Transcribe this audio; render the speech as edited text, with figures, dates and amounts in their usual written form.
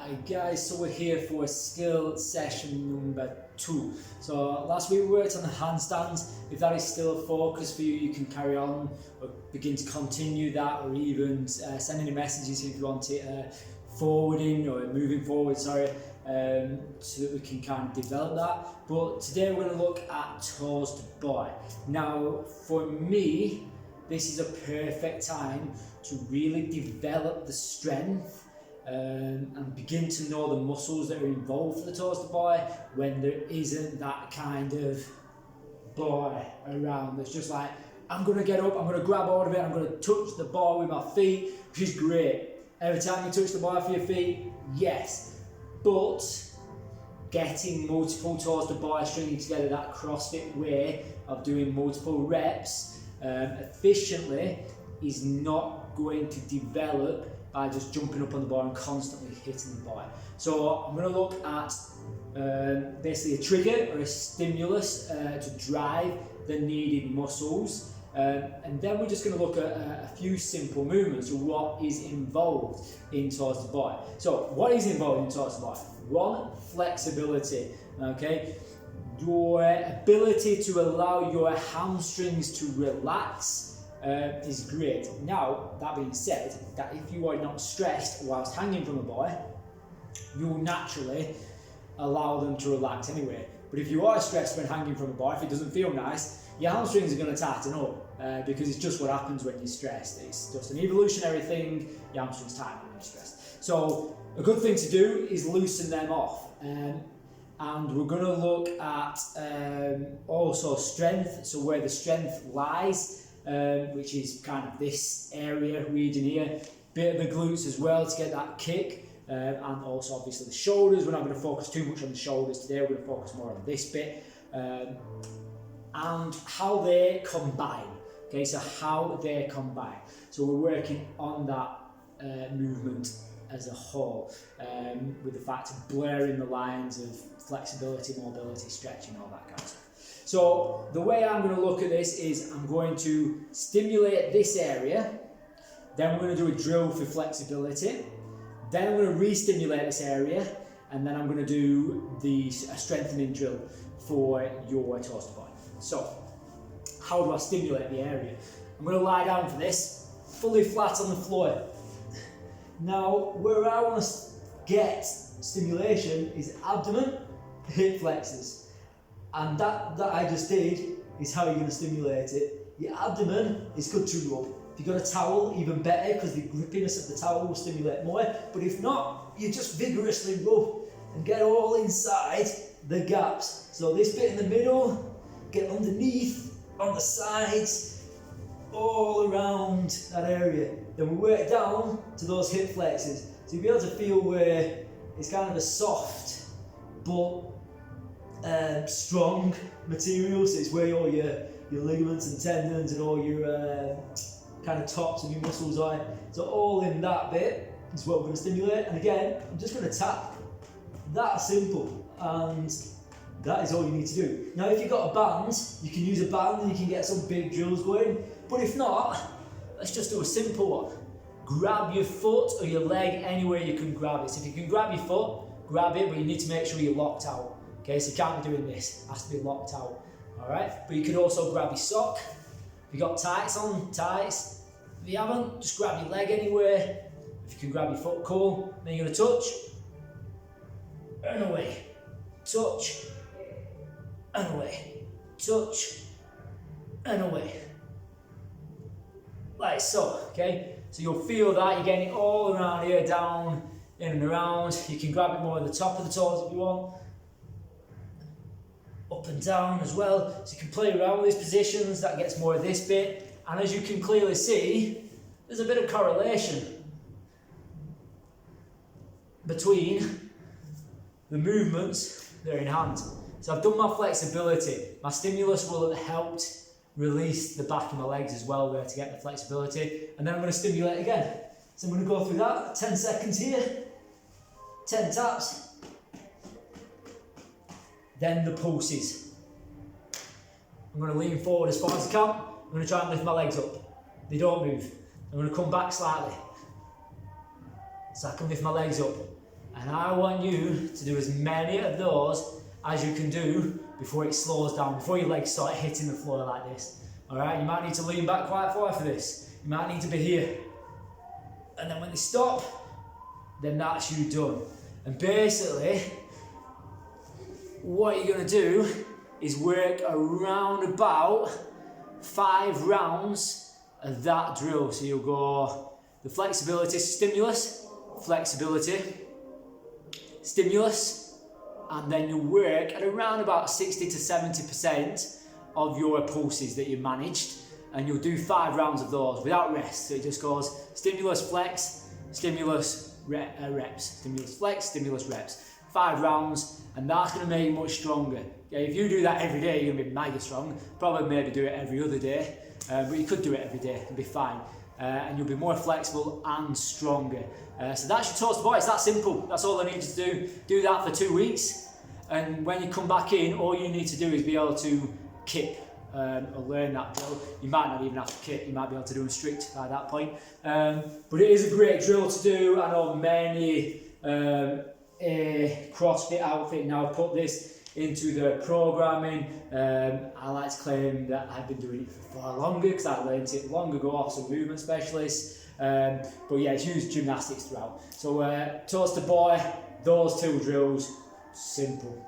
Hi guys, so we're here for skill session number 2. So last week we worked on the handstands. If that is still a focus for you, you can carry on or begin to continue that, or even send any messages if you want it forwarding or moving forward, so that we can kind of develop that. But today we're going to look at toes to boy. Now for me, this is a perfect time to really develop the strength and begin to know the muscles that are involved for the toes to boy when there isn't that kind of boy around. It's just like, I'm going to get up, I'm going to grab hold of it, I'm going to touch the ball with my feet, which is great. Every time you touch the ball with your feet, yes. But getting multiple toes to boy, stringing together that CrossFit way of doing multiple reps efficiently is not going to develop by just jumping up on the bar and constantly hitting the bar. So I'm going to look at basically a trigger or a stimulus to drive the needed muscles, and then we're just going to look at a few simple movements of what is involved in toes to boy. So what is involved in toes to boy? 1, flexibility. Okay, your ability to allow your hamstrings to relax is great. Now, that being said, that if you are not stressed whilst hanging from a boy, you'll naturally allow them to relax anyway. But if you are stressed when hanging from a boy, if it doesn't feel nice, your hamstrings are going to tighten up because it's just what happens when you're stressed. It's just an evolutionary thing. Your hamstrings tighten when you're stressed. So a good thing to do is loosen them off. And we're going to look at also strength, so where the strength lies, which is kind of this region here, bit of the glutes as well to get that kick, and also obviously the shoulders. We're not going to focus too much on the shoulders today, we're going to focus more on this bit, and how they combine. Okay, so how they combine. So we're working on that movement as a whole, with the fact of blurring the lines of flexibility, mobility, stretching, all that kind of stuff. So the way I'm going to look at this is I'm going to stimulate this area, then we're going to do a drill for flexibility, then I'm going to re-stimulate this area, and then I'm going to do a strengthening drill for your toes to boy. So how do I stimulate the area? I'm going to lie down for this, fully flat on the floor. Now, where I want to get stimulation is abdomen, hip flexors. And that I just did is how you're going to stimulate it. Your abdomen is good to rub. If you've got a towel, even better, because the grippiness of the towel will stimulate more. But if not, you just vigorously rub and get all inside the gaps. So this bit in the middle, get underneath, on the sides, all around that area. Then we work down to those hip flexors. So you'll be able to feel where it's kind of a soft but strong material. So it's where all your ligaments and tendons and all your kind of tops and your muscles are. So all in that bit is what we're going to stimulate. And again, I'm just going to tap. That simple. And that is all you need to do. Now if you've got a band, you can use a band and you can get some big drills going. But if not, let's just do a simple one. Grab your foot or your leg anywhere you can grab it. So if you can grab your foot, grab it, but you need to make sure you're locked out. Okay, so you can't be doing this, it has to be locked out. Alright, but you can also grab your sock. If you've got tights on, tights. If you haven't, just grab your leg anywhere. If you can grab your foot, cool. Then you're going to touch, and away. Touch, and away. Touch, and away. Like so, okay? So you'll feel that, you're getting it all around here, down, in and around. You can grab it more at the top of the toes if you want. Up and down as well. So you can play around with these positions, that gets more of this bit. And as you can clearly see, there's a bit of correlation between the movements that are in hand. So I've done my flexibility. My stimulus will have helped release the back of my legs as well there to get the flexibility. And then I'm going to stimulate again. So I'm going to go through that, 10 seconds here, 10 taps. Then the pulses. I'm going to lean forward as far as I can. I'm going to try and lift my legs up. They don't move. I'm going to come back slightly so I can lift my legs up. And I want you to do as many of those as you can do before it slows down, before your legs start hitting the floor like this. Alright, you might need to lean back quite far for this. You might need to be here. And then when they stop, then that's you done. And basically, what you're going to do is work around about 5 rounds of that drill. So you'll go the flexibility, stimulus, flexibility, stimulus, and then you'll work at around about 60 to 70% of your pulses that you managed, and you'll do 5 rounds of those without rest. So it just goes stimulus, flex, stimulus, reps, stimulus, flex, stimulus, reps. 5 rounds, and that's going to make you much stronger. Okay, if you do that every day, you're going to be mega strong. Probably maybe do it every other day, but you could do it every day and be fine. And you'll be more flexible and stronger. So that's your toes to bar. It's that simple. That's all I need you to do. Do that for 2 weeks, and when you come back in, all you need to do is be able to kip or learn that drill. You might not even have to kip. You might be able to do them strict by that point. But it is a great drill to do. I know many CrossFit outfit now put this into their programming. I like to claim that I've been doing it for far longer because I learned it long ago off some movement specialists. But yeah, it's used gymnastics throughout. So toes to boy, those 2 drills, simple.